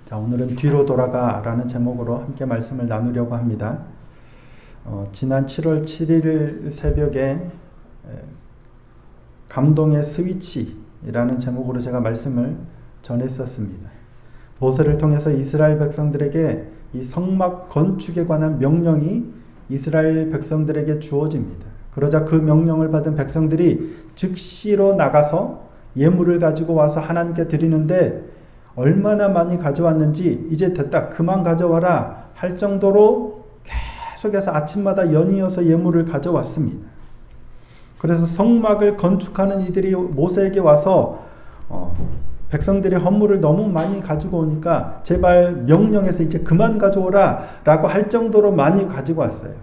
자, 오늘은 뒤로 돌아가라는 제목으로 함께 말씀을 나누려고 합니다. 지난 7월 7일 새벽에 감동의 스위치라는 제목으로 제가 말씀을 전했었습니다. 모세를 통해서 이스라엘 백성들에게 이 성막 건축에 관한 명령이 이스라엘 백성들에게 주어집니다. 그러자 그 명령을 받은 백성들이 즉시로 나가서 예물을 가지고 와서 하나님께 드리는데 얼마나 많이 가져왔는지 이제 됐다 그만 가져와라 할 정도로 계속해서 아침마다 연이어서 예물을 가져왔습니다. 그래서 성막을 건축하는 이들이 모세에게 와서 백성들이 헌물을 너무 많이 가지고 오니까 제발 명령해서 이제 그만 가져오라 라고 할 정도로 많이 가지고 왔어요.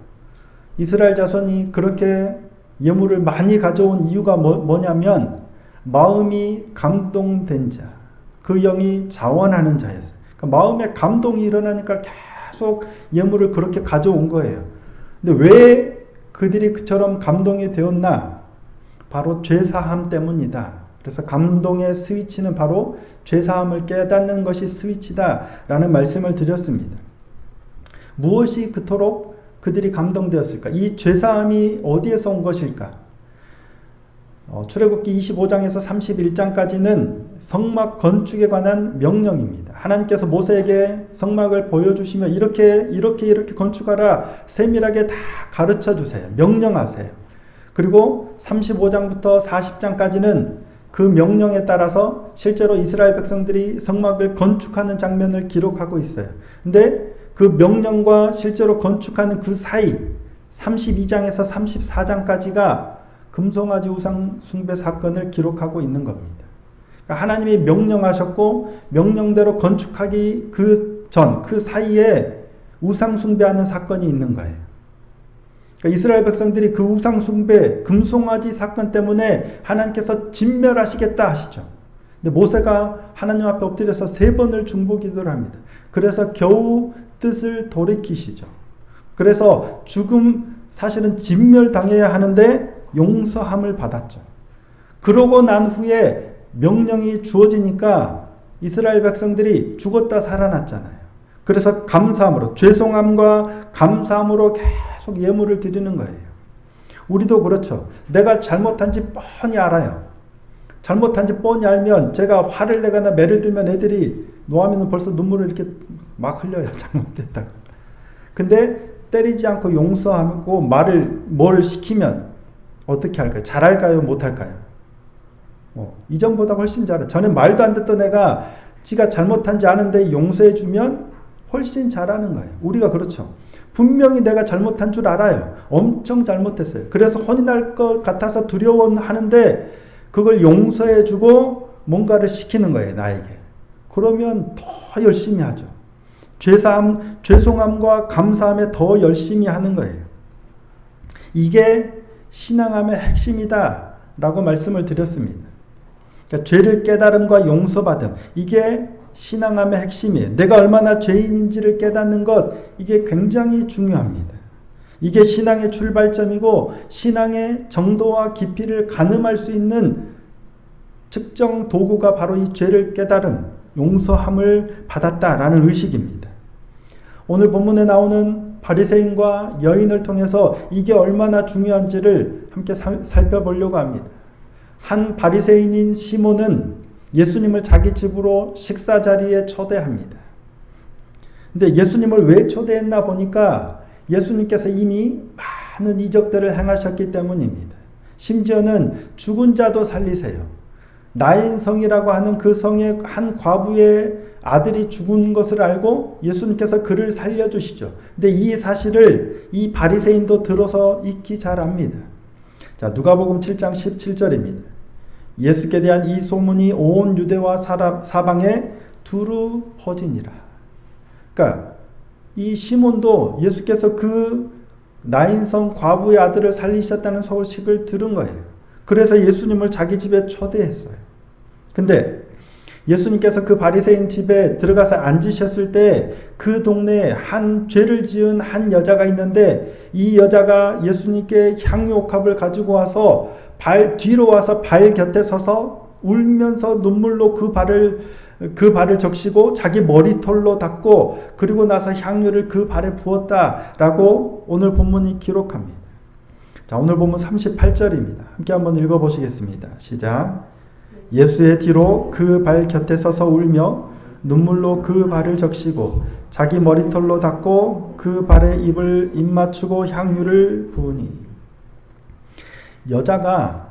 이스라엘 자손이 그렇게 예물을 많이 가져온 이유가 뭐냐면 마음이 감동된 자, 그 영이 자원하는 자였어요. 그러니까 마음에 감동이 일어나니까 계속 예물을 그렇게 가져온 거예요. 근데 왜 그들이 그처럼 감동이 되었나? 바로 죄사함 때문이다. 그래서 감동의 스위치는 바로 죄사함을 깨닫는 것이 스위치다라는 말씀을 드렸습니다. 무엇이 그토록 그들이 감동되었을까? 이 죄사함이 어디에서 온 것일까? 출애굽기 25장에서 31장까지는 성막 건축에 관한 명령입니다. 하나님께서 모세에게 성막을 보여주시며 이렇게 건축하라 세밀하게 다 가르쳐 주세요. 명령하세요. 그리고 35장부터 40장까지는 그 명령에 따라서 실제로 이스라엘 백성들이 성막을 건축하는 장면을 기록하고 있어요. 근데 그 명령과 실제로 건축하는 그 사이 32장에서 34장까지가 금송아지 우상 숭배 사건을 기록하고 있는 겁니다. 그러니까 하나님이 명령하셨고 명령대로 건축하기 그 사이에 우상 숭배하는 사건이 있는 거예요. 그러니까 이스라엘 백성들이 그 우상 숭배 금송아지 사건 때문에 하나님께서 진멸하시겠다 하시죠. 근데 모세가 하나님 앞에 엎드려서 3번을 중보기도를 합니다. 그래서 겨우 뜻을 돌이키시죠. 그래서 사실은 진멸당해야 하는데 용서함을 받았죠. 그러고 난 후에 명령이 주어지니까 이스라엘 백성들이 죽었다 살아났잖아요. 그래서 감사함으로, 죄송함과 감사함으로 계속 예물을 드리는 거예요. 우리도 그렇죠. 내가 잘못한지 뻔히 알아요. 잘못한지 뻔히 알면 제가 화를 내거나 매를 들면 애들이 노하면 벌써 눈물을 이렇게 막 흘려요. 잘못했다고. 근데 때리지 않고 용서하고 뭘 시키면 어떻게 할까요? 잘할까요? 못할까요? 이전보다 훨씬 잘해. 전에 말도 안 듣던 애가 지가 잘못한지 아는데 용서해주면 훨씬 잘하는 거예요. 우리가 그렇죠. 분명히 내가 잘못한 줄 알아요. 엄청 잘못했어요. 그래서 혼이 날 것 같아서 두려워하는데 그걸 용서해주고 뭔가를 시키는 거예요. 나에게. 그러면 더 열심히 하죠. 죄송함과 감사함에 더 열심히 하는 거예요. 이게 신앙함의 핵심이다 라고 말씀을 드렸습니다. 그러니까 죄를 깨달음과 용서받음, 이게 신앙함의 핵심이에요. 내가 얼마나 죄인인지를 깨닫는 것, 이게 굉장히 중요합니다. 이게 신앙의 출발점이고 신앙의 정도와 깊이를 가늠할 수 있는 측정 도구가 바로 이 죄를 깨달음, 용서함을 받았다라는 의식입니다. 오늘 본문에 나오는 바리새인과 여인을 통해서 이게 얼마나 중요한지를 함께 살펴보려고 합니다. 한 바리새인인 시몬은 예수님을 자기 집으로 식사 자리에 초대합니다. 근데 예수님을 왜 초대했나 보니까 예수님께서 이미 많은 이적들을 행하셨기 때문입니다. 심지어는 죽은 자도 살리세요. 나인성이라고 하는 그 성의 한 과부의 아들이 죽은 것을 알고 예수님께서 그를 살려주시죠. 근데 이 사실을 이 바리새인도 들어서 익히 잘 압니다. 자, 누가복음 7장 17절입니다. 예수께 대한 이 소문이 온 유대와 사방에 두루 퍼지니라. 그러니까 이 시몬도 예수께서 그 나인성 과부의 아들을 살리셨다는 소식을 들은 거예요. 그래서 예수님을 자기 집에 초대했어요. 근데 예수님께서 그 바리새인 집에 들어가서 앉으셨을 때 그 동네에 한 죄를 지은 한 여자가 있는데 이 여자가 예수님께 향유옥합을 가지고 와서 뒤로 와서 발 곁에 서서 울면서 눈물로 그 발을 그 발을 적시고 자기 머리털로 닦고 그리고 나서 향유를 그 발에 부었다라고 오늘 본문이 기록합니다. 자, 오늘 본문 38절입니다. 함께 한번 읽어보시겠습니다. 시작. 예수의 뒤로 그 발 곁에 서서 울며 눈물로 그 발을 적시고 자기 머리털로 닦고 그 발에 입을 입맞추고 향유를 부으니. 여자가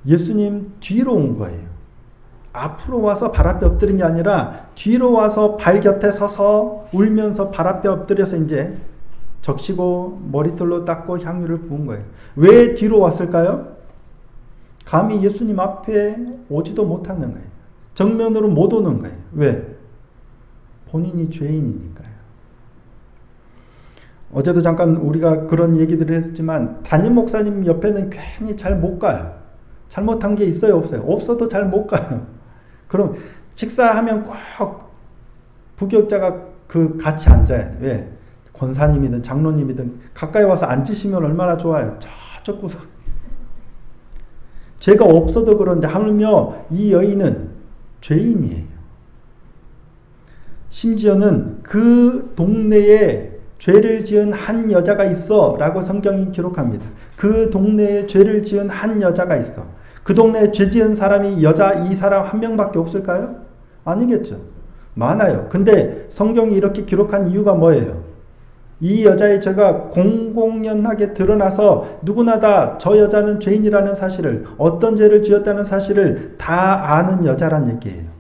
예수님 뒤로 온 거예요. 앞으로 와서 발 앞에 엎드린 게 아니라 뒤로 와서 발 곁에 서서 울면서 발 앞에 엎드려서 이제 적시고 머리털로 닦고 향유를 부은 거예요. 왜 뒤로 왔을까요? 감히 예수님 앞에 오지도 못하는 거예요. 정면으로 못 오는 거예요. 왜? 본인이 죄인이니까요. 어제도 잠깐 우리가 그런 얘기들을 했지만 담임 목사님 옆에는 괜히 잘 못 가요. 잘못한 게 있어요, 없어요? 없어도 잘 못 가요. 그럼 식사하면 꼭 부교육자가 같이 앉아야 돼요. 왜? 권사님이든 장로님이든 가까이 와서 앉으시면 얼마나 좋아요. 저쪽 구석. 죄가 없어도 그런데 하물며 이 여인은 죄인이에요. 심지어는 그 동네에 죄를 지은 한 여자가 있어 라고 성경이 기록합니다. 그 동네에 죄를 지은 한 여자가 있어. 그 동네에 죄 지은 사람이 이 사람 한 명밖에 없을까요? 아니겠죠. 많아요. 근데 성경이 이렇게 기록한 이유가 뭐예요? 이 여자의 죄가 공공연하게 드러나서 누구나 다 저 여자는 죄인이라는 사실을, 어떤 죄를 지었다는 사실을 다 아는 여자란 얘기예요.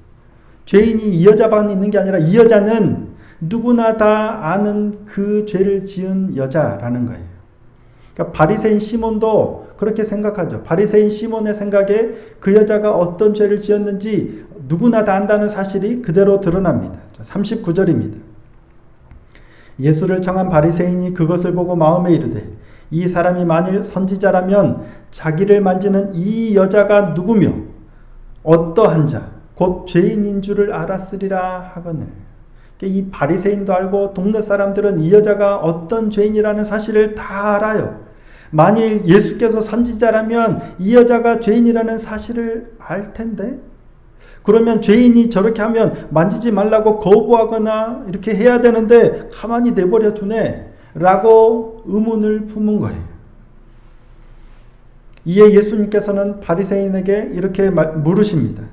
죄인이 이 여자만 있는 게 아니라 이 여자는 누구나 다 아는 그 죄를 지은 여자라는 거예요. 그러니까 바리새인 시몬도 그렇게 생각하죠. 바리새인 시몬의 생각에 그 여자가 어떤 죄를 지었는지 누구나 다 안다는 사실이 그대로 드러납니다. 39절입니다. 예수를 청한 바리새인이 그것을 보고 마음에 이르되 이 사람이 만일 선지자라면 자기를 만지는 이 여자가 누구며 어떠한 자 곧 죄인인 줄을 알았으리라 하거늘. 이 바리새인도 알고 동네 사람들은 이 여자가 어떤 죄인이라는 사실을 다 알아요. 만일 예수께서 선지자라면 이 여자가 죄인이라는 사실을 알 텐데, 그러면 죄인이 저렇게 하면 만지지 말라고 거부하거나 이렇게 해야 되는데 가만히 내버려 두네 라고 의문을 품은 거예요. 이에 예수님께서는 바리새인에게 이렇게 물으십니다.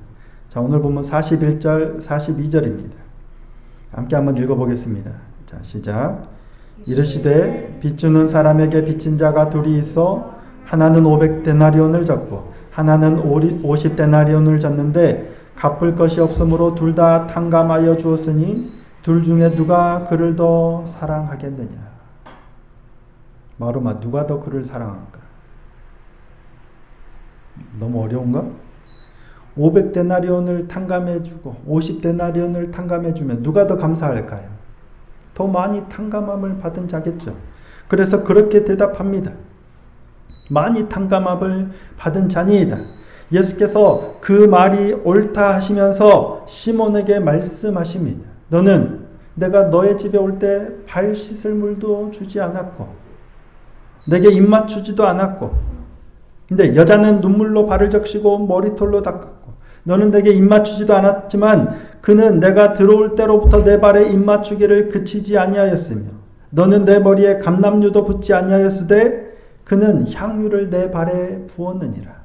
자, 오늘 보면 41절 42절입니다. 함께 한번 읽어보겠습니다. 자, 시작. 이르시되 빚 주는 사람에게 빚진 자가 둘이 있어 하나는 500데나리온을 졌고 하나는 50데나리온을 졌는데 갚을 것이 없으므로 둘 다 탕감하여 주었으니 둘 중에 누가 그를 더 사랑하겠느냐. 마루마, 누가 더 그를 사랑할까? 너무 어려운가? 500데나리온을 탕감해주고 50데나리온을 탕감해주면 누가 더 감사할까요? 더 많이 탕감함을 받은 자겠죠. 그래서 그렇게 대답합니다. 많이 탕감함을 받은 자니이다. 예수께서 그 말이 옳다 하시면서 시몬에게 말씀하십니다. 너는 내가 너의 집에 올 때 발 씻을 물도 주지 않았고 내게 입 맞추지도 않았고, 근데 여자는 눈물로 발을 적시고 머리털로 닦았고 너는 내게 입 맞추지도 않았지만 그는 내가 들어올 때로부터 내 발에 입 맞추기를 그치지 아니하였으며 너는 내 머리에 감람유도 붓지 아니하였으되 그는 향유를 내 발에 부었느니라.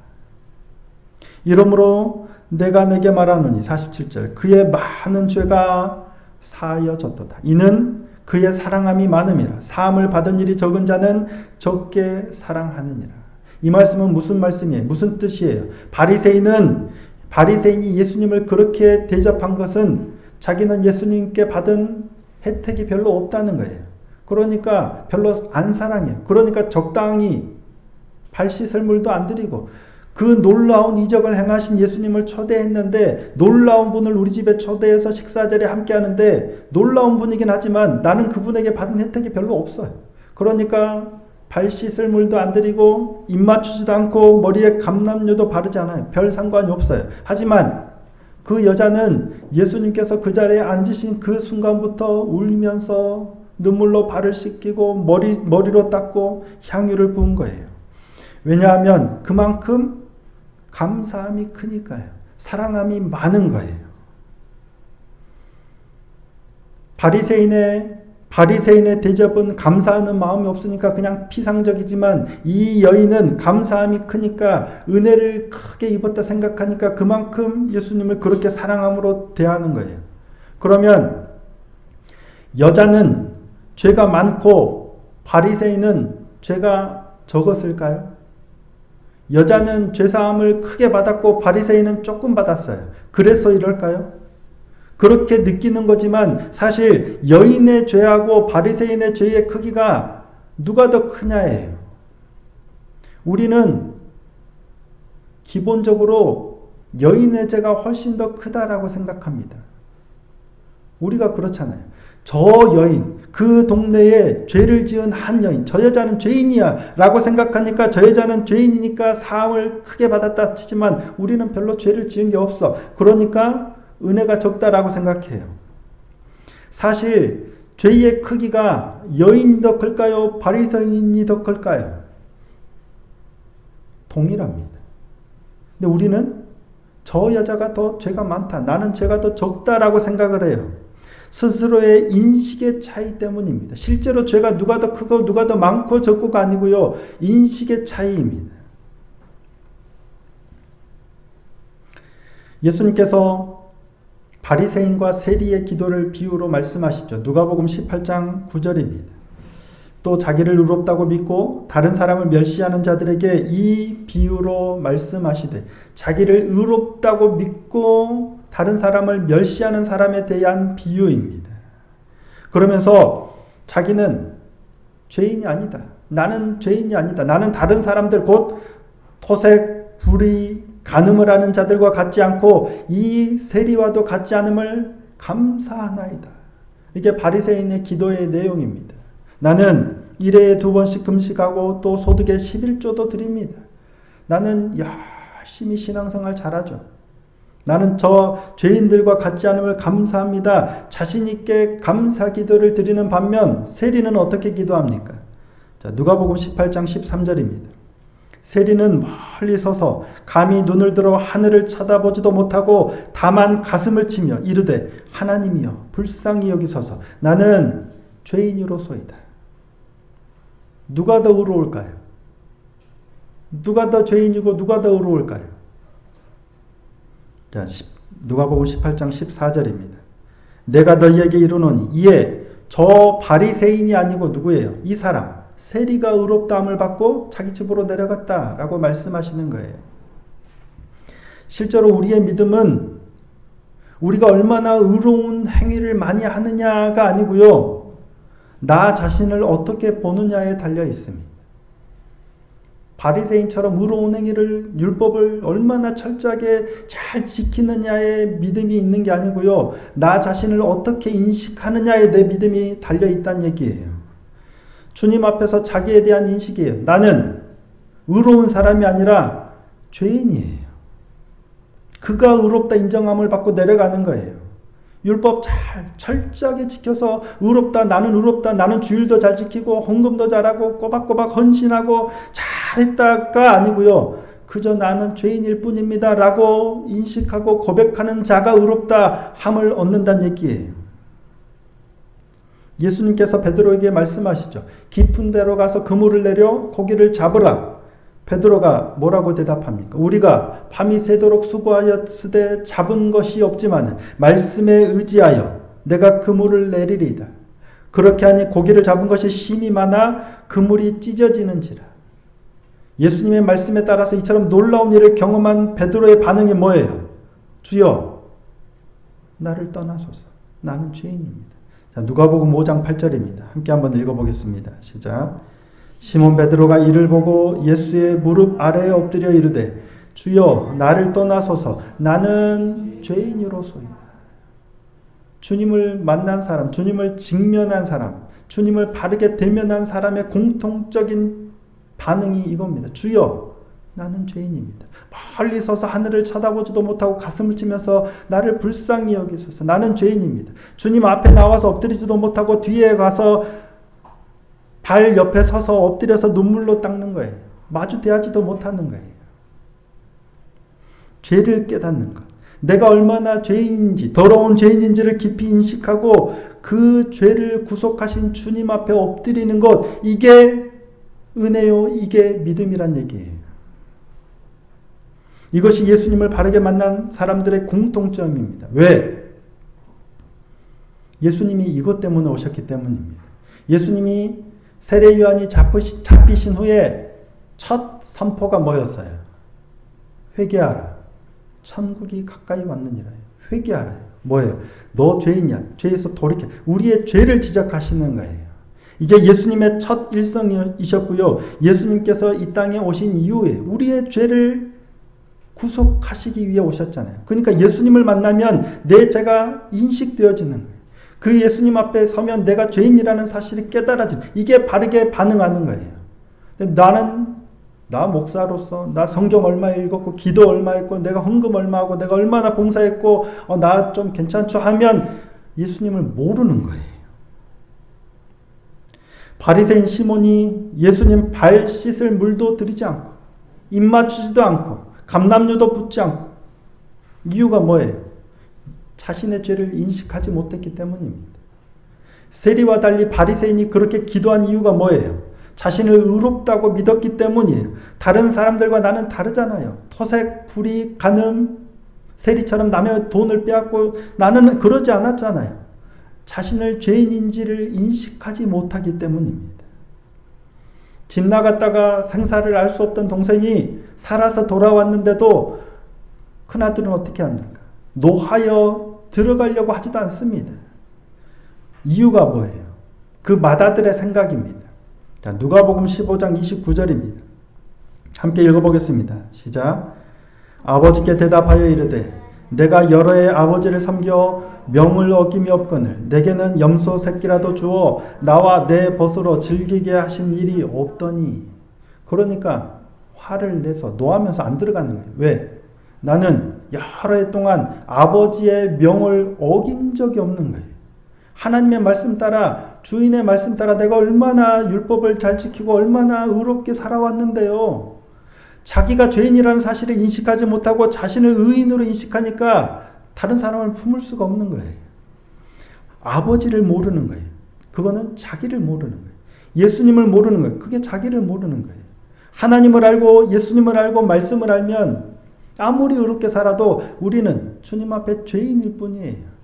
이러므로 내가 내게 말하노니 47절 그의 많은 죄가 사하여졌도다. 이는 그의 사랑함이 많음이라. 사함을 받은 일이 적은 자는 적게 사랑하느니라. 이 말씀은 무슨 말씀이에요? 무슨 뜻이에요? 바리새인이 예수님을 그렇게 대접한 것은 자기는 예수님께 받은 혜택이 별로 없다는 거예요. 그러니까 별로 안 사랑해요. 그러니까 적당히 발 씻을 물도 안 드리고 그 놀라운 이적을 행하신 예수님을 초대했는데 놀라운 분을 우리 집에 초대해서 식사자리에 함께 하는데 놀라운 분이긴 하지만 나는 그분에게 받은 혜택이 별로 없어요. 그러니까 발 씻을 물도 안 드리고 입 맞추지도 않고 머리에 감람유도 바르지 않아요. 별 상관이 없어요. 하지만 그 여자는 예수님께서 그 자리에 앉으신 그 순간부터 울면서 눈물로 발을 씻기고 머리로 닦고 향유를 부은 거예요. 왜냐하면 그만큼 감사함이 크니까요. 사랑함이 많은 거예요. 바리새인의 대접은 감사하는 마음이 없으니까 그냥 피상적이지만 이 여인은 감사함이 크니까 은혜를 크게 입었다 생각하니까 그만큼 예수님을 그렇게 사랑함으로 대하는 거예요. 그러면 여자는 죄가 많고 바리새인은 죄가 적었을까요? 여자는 죄사함을 크게 받았고 바리새인은 조금 받았어요. 그래서 이럴까요? 그렇게 느끼는 거지만 사실 여인의 죄하고 바리새인의 죄의 크기가 누가 더 크냐예요. 우리는 기본적으로 여인의 죄가 훨씬 더 크다라고 생각합니다. 우리가 그렇잖아요. 저 여인, 그 동네에 죄를 지은 한 여인, 저 여자는 죄인이야 라고 생각하니까 저 여자는 죄인이니까 사함을 크게 받았다 치지만 우리는 별로 죄를 지은 게 없어. 그러니까 은혜가 적다라고 생각해요. 사실 죄의 크기가 여인이 더 클까요? 바리새인이 더 클까요? 동일합니다. 근데 우리는 저 여자가 더 죄가 많다, 나는 죄가 더 적다라고 생각을 해요. 스스로의 인식의 차이 때문입니다. 실제로 죄가 누가 더 크고 누가 더 많고 적고가 아니고요. 인식의 차이입니다. 예수님께서 바리새인과 세리의 기도를 비유로 말씀하시죠. 누가복음 18장 9절입니다. 또 자기를 의롭다고 믿고 다른 사람을 멸시하는 자들에게 이 비유로 말씀하시되, 자기를 의롭다고 믿고 다른 사람을 멸시하는 사람에 대한 비유입니다. 그러면서 자기는 죄인이 아니다. 나는 죄인이 아니다. 나는 다른 사람들 곧 토색, 불의, 간음을 하는 자들과 같지 않고 이 세리와도 같지 않음을 감사하나이다. 이게 바리새인의 기도의 내용입니다. 나는 1회에 2번씩 금식하고 또 소득의 11조도 드립니다. 나는 열심히 신앙생활 잘하죠. 나는 저 죄인들과 같지 않음을 감사합니다. 자신 있게 감사 기도를 드리는 반면 세리는 어떻게 기도합니까? 자, 누가복음 18장 13절입니다. 세리는 멀리 서서 감히 눈을 들어 하늘을 쳐다보지도 못하고 다만 가슴을 치며 이르되, 하나님이여 불쌍히 여기소서, 나는 죄인이로소이다. 누가 더 의로울까요? 누가 더 죄인이고 누가 더 의로울까요? 자, 누가복음 18장 14절입니다. 내가 너희에게 이르노니 이에 저 바리새인이 아니고 누구예요? 이 사람 세리가 의롭다함을 받고 자기 집으로 내려갔다라고 말씀하시는 거예요. 실제로 우리의 믿음은 우리가 얼마나 의로운 행위를 많이 하느냐가 아니고요, 나 자신을 어떻게 보느냐에 달려 있습니다. 바리새인처럼 의로운 행위를, 율법을 얼마나 철저하게 잘 지키느냐에 믿음이 있는 게 아니고요, 나 자신을 어떻게 인식하느냐에 내 믿음이 달려 있다는 얘기예요. 주님 앞에서 자기에 대한 인식이에요. 나는 의로운 사람이 아니라 죄인이에요. 그가 의롭다 인정함을 받고 내려가는 거예요. 율법 잘 철저하게 지켜서 의롭다, 나는 주일도 잘 지키고 헌금도 잘하고 꼬박꼬박 헌신하고 잘했다가 아니고요, 그저 나는 죄인일 뿐입니다 라고 인식하고 고백하는 자가 의롭다 함을 얻는다는 얘기예요. 예수님께서 베드로에게 말씀하시죠. 깊은 데로 가서 그물을 내려 고기를 잡으라. 베드로가 뭐라고 대답합니까? 우리가 밤이 새도록 수고하였으되 잡은 것이 없지만 말씀에 의지하여 내가 그물을 내리리이다. 그렇게 하니 고기를 잡은 것이 심이 많아 그물이 찢어지는지라. 예수님의 말씀에 따라서 이처럼 놀라운 일을 경험한 베드로의 반응이 뭐예요? 주여, 나를 떠나소서. 나는 죄인입니다. 자, 누가복음 5장 8절입니다. 함께 한번 읽어보겠습니다. 시작. 시몬 베드로가 이를 보고 예수의 무릎 아래에 엎드려 이르되, 주여, 나를 떠나소서. 나는 죄인이로소이다. 주님을 만난 사람, 주님을 직면한 사람, 주님을 바르게 대면한 사람의 공통적인 반응이 이겁니다. 주여, 나는 죄인입니다. 멀리 서서 하늘을 쳐다보지도 못하고 가슴을 치면서 나를 불쌍히 여기소서. 나는 죄인입니다. 주님 앞에 나와서 엎드리지도 못하고 뒤에 가서 발 옆에 서서 엎드려서 눈물로 닦는 거예요. 마주 대하지도 못하는 거예요. 죄를 깨닫는 것. 내가 얼마나 죄인인지, 더러운 죄인인지를 깊이 인식하고 그 죄를 구속하신 주님 앞에 엎드리는 것, 이게 은혜요, 이게 믿음이란 얘기예요. 이것이 예수님을 바르게 만난 사람들의 공통점입니다. 왜? 예수님이 이것 때문에 오셨기 때문입니다. 예수님이 세례 요한이 잡히신 후에 첫 선포가 뭐였어요? 회개하라. 천국이 가까이 왔느니라. 회개하라. 뭐예요? 너 죄인이야. 죄에서 돌이켜. 우리의 죄를 지적하시는 거예요. 이게 예수님의 첫 일성이셨고요. 예수님께서 이 땅에 오신 이후에 우리의 죄를 구속하시기 위해 오셨잖아요. 그러니까 예수님을 만나면 내 죄가 인식되어지는 거예요. 그 예수님 앞에 서면 내가 죄인이라는 사실이 깨달아지는, 이게 바르게 반응하는 거예요. 근데 나 목사로서 나 성경 얼마 읽었고 기도 얼마 했고 내가 헌금 얼마 하고 내가 얼마나 봉사했고 나 좀 괜찮죠 하면 예수님을 모르는 거예요. 바리새인 시몬이 예수님 발 씻을 물도 드리지 않고 입 맞추지도 않고 감람유도 붓지 않고, 이유가 뭐예요? 자신의 죄를 인식하지 못했기 때문입니다. 세리와 달리 바리새인이 그렇게 기도한 이유가 뭐예요? 자신을 의롭다고 믿었기 때문이에요. 다른 사람들과 나는 다르잖아요. 토색, 불의, 간음, 세리처럼 남의 돈을 빼앗고 나는 그러지 않았잖아요. 자신을 죄인인지를 인식하지 못하기 때문입니다. 집 나갔다가 생사를 알 수 없던 동생이 살아서 돌아왔는데도 큰아들은 어떻게 합니까? 노하여 들어가려고 하지도 않습니다. 이유가 뭐예요? 그 맏아들의 생각입니다. 자, 누가복음 15장 29절입니다. 함께 읽어보겠습니다. 시작. 아버지께 대답하여 이르되 내가 여러 해 아버지를 섬겨 명을 어김이 없거늘 내게는 염소 새끼라도 주어 나와 내 벗으로 즐기게 하신 일이 없더니. 그러니까 화를 내서 노하면서 안 들어가는 거예요. 왜? 나는 여러 해 동안 아버지의 명을 어긴 적이 없는 거예요. 하나님의 말씀 따라, 주인의 말씀 따라 내가 얼마나 율법을 잘 지키고 얼마나 의롭게 살아왔는데요. 자기가 죄인이라는 사실을 인식하지 못하고 자신을 의인으로 인식하니까 다른 사람을 품을 수가 없는 거예요. 아버지를 모르는 거예요. 그거는 자기를 모르는 거예요. 예수님을 모르는 거예요. 그게 자기를 모르는 거예요. 하나님을 알고 예수님을 알고 말씀을 알면 아무리 의롭게 살아도 우리는 주님 앞에 죄인일 뿐이에요.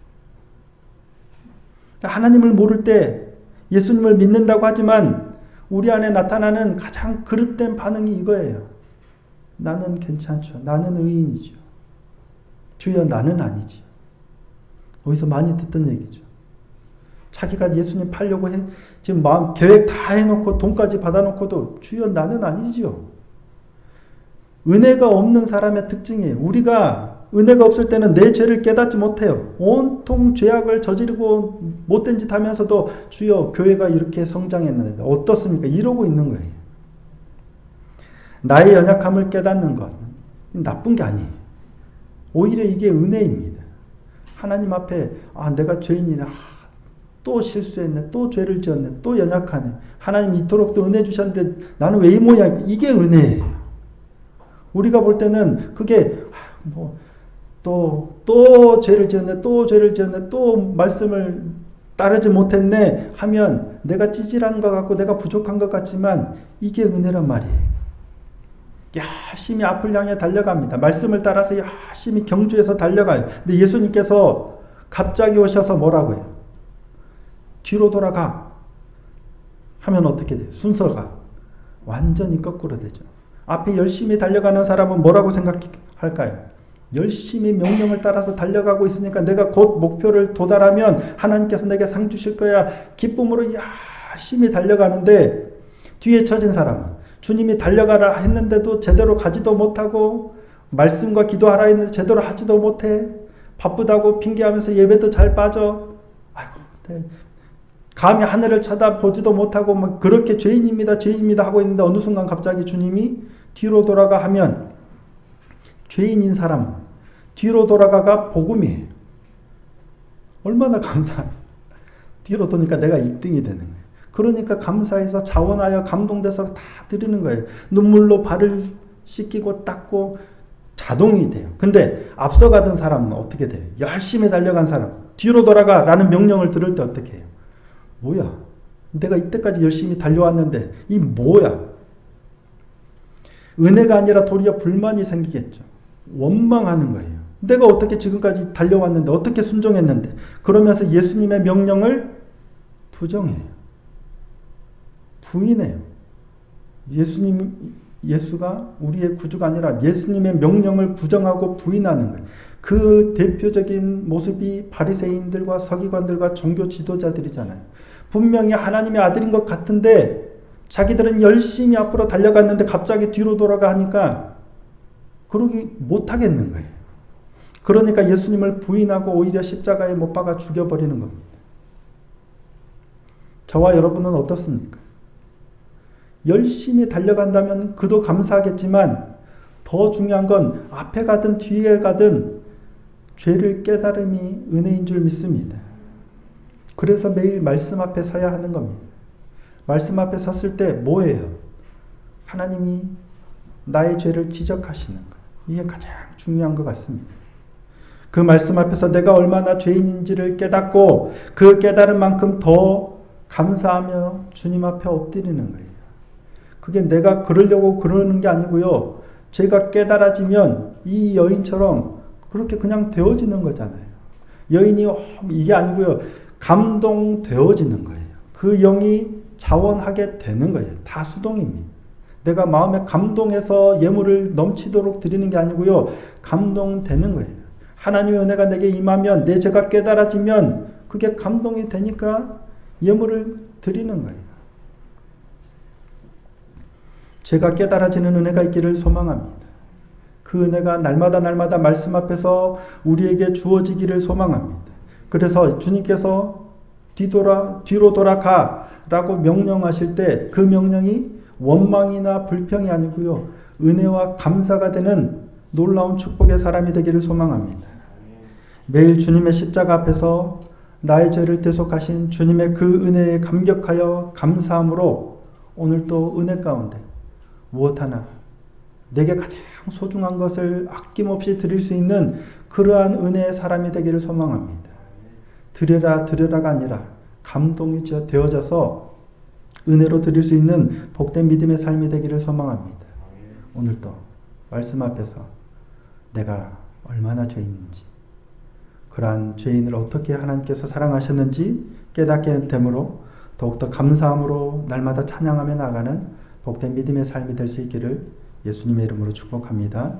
하나님을 모를 때 예수님을 믿는다고 하지만 우리 안에 나타나는 가장 그릇된 반응이 이거예요. 나는 괜찮죠. 나는 의인이죠. 주여 나는 아니지. 어디서 많이 듣던 얘기죠. 자기가 예수님 팔려고 지금 마음 계획 다 해놓고 돈까지 받아놓고도 주여 나는 아니죠. 은혜가 없는 사람의 특징이에요. 우리가 은혜가 없을 때는 내 죄를 깨닫지 못해요. 온통 죄악을 저지르고 못된 짓 하면서도 주여 교회가 이렇게 성장했는데 어떻습니까? 이러고 있는 거예요. 나의 연약함을 깨닫는 것 나쁜 게 아니에요. 오히려 이게 은혜입니다. 하나님 앞에 내가 죄인이네. 또 실수했네. 또 죄를 지었네. 또 연약하네. 하나님 이토록 또 은혜 주셨는데 나는 왜 이 모양? 이게 은혜예요. 우리가 볼 때는 그게 또 죄를 지었네. 또 죄를 지었네. 또 말씀을 따르지 못했네 하면 내가 찌질한 것 같고 내가 부족한 것 같지만 이게 은혜란 말이에요. 열심히 앞을 향해 달려갑니다. 말씀을 따라서 열심히 경주해서 달려가요. 근데 예수님께서 갑자기 오셔서 뭐라고 해요? 뒤로 돌아가 하면 어떻게 돼요? 순서가 완전히 거꾸로 되죠. 앞에 열심히 달려가는 사람은 뭐라고 생각할까요? 열심히 명령을 따라서 달려가고 있으니까 내가 곧 목표를 도달하면 하나님께서 내게 상 주실 거야. 기쁨으로 열심히 달려가는데 뒤에 처진 사람은 주님이 달려가라 했는데도 제대로 가지도 못하고 말씀과 기도하라 했는데 제대로 하지도 못해. 바쁘다고 핑계하면서 예배도 잘 빠져. 아이고, 감히 하늘을 쳐다보지도 못하고 막 그렇게 죄인입니다 하고 있는데 어느 순간 갑자기 주님이 뒤로 돌아가 하면 죄인인 사람은 뒤로 돌아가가 복음이에요. 얼마나 감사해요. 뒤로 도니까 내가 1등이 되는 거예요. 그러니까 감사해서 자원하여 감동돼서 다 드리는 거예요. 눈물로 발을 씻기고 닦고 자동이 돼요. 근데 앞서가던 사람은 어떻게 돼요? 열심히 달려간 사람, 뒤로 돌아가 라는 명령을 들을 때 어떻게 해요? 뭐야? 내가 이때까지 열심히 달려왔는데 이 뭐야? 은혜가 아니라 도리어 불만이 생기겠죠. 원망하는 거예요. 내가 어떻게 지금까지 달려왔는데, 어떻게 순종했는데, 그러면서 예수님의 명령을 부정해요. 부인해요. 예수가 우리의 구주가 아니라 예수님의 명령을 부정하고 부인하는 거예요. 그 대표적인 모습이 바리새인들과 서기관들과 종교 지도자들이잖아요. 분명히 하나님의 아들인 것 같은데 자기들은 열심히 앞으로 달려갔는데 갑자기 뒤로 돌아가 하니까 그러기 못하겠는 거예요. 그러니까 예수님을 부인하고 오히려 십자가에 못 박아 죽여버리는 겁니다. 저와 여러분은 어떻습니까? 열심히 달려간다면 그도 감사하겠지만 더 중요한 건 앞에 가든 뒤에 가든 죄를 깨달음이 은혜인 줄 믿습니다. 그래서 매일 말씀 앞에 서야 하는 겁니다. 말씀 앞에 섰을 때 뭐예요? 하나님이 나의 죄를 지적하시는 것. 이게 가장 중요한 것 같습니다. 그 말씀 앞에서 내가 얼마나 죄인인지를 깨닫고 그 깨달은 만큼 더 감사하며 주님 앞에 엎드리는 거예요. 그게 내가 그러려고 그러는 게 아니고요. 죄가 깨달아지면 이 여인처럼 그렇게 그냥 되어지는 거잖아요. 여인이 이게 아니고요. 감동되어지는 거예요. 그 영이 자원하게 되는 거예요. 다 수동입니다. 내가 마음에 감동해서 예물을 넘치도록 드리는 게 아니고요. 감동되는 거예요. 하나님의 은혜가 내게 임하면 내 죄가 깨달아지면 그게 감동이 되니까 예물을 드리는 거예요. 죄가 깨달아지는 은혜가 있기를 소망합니다. 그 은혜가 날마다 말씀 앞에서 우리에게 주어지기를 소망합니다. 그래서 주님께서 뒤로 돌아가 라고 명령하실 때 그 명령이 원망이나 불평이 아니고요. 은혜와 감사가 되는 놀라운 축복의 사람이 되기를 소망합니다. 매일 주님의 십자가 앞에서 나의 죄를 대속하신 주님의 그 은혜에 감격하여 감사함으로 오늘도 은혜 가운데 무엇 하나 내게 가장 소중한 것을 아낌없이 드릴 수 있는 그러한 은혜의 사람이 되기를 소망합니다. 드려라가 아니라 감동이 되어져서 은혜로 드릴 수 있는 복된 믿음의 삶이 되기를 소망합니다. 오늘도 말씀 앞에서 내가 얼마나 죄인인지, 그러한 죄인을 어떻게 하나님께서 사랑하셨는지 깨닫게 되므로 더욱더 감사함으로 날마다 찬양하며 나가는 복된 믿음의 삶이 될 수 있기를 예수님의 이름으로 축복합니다.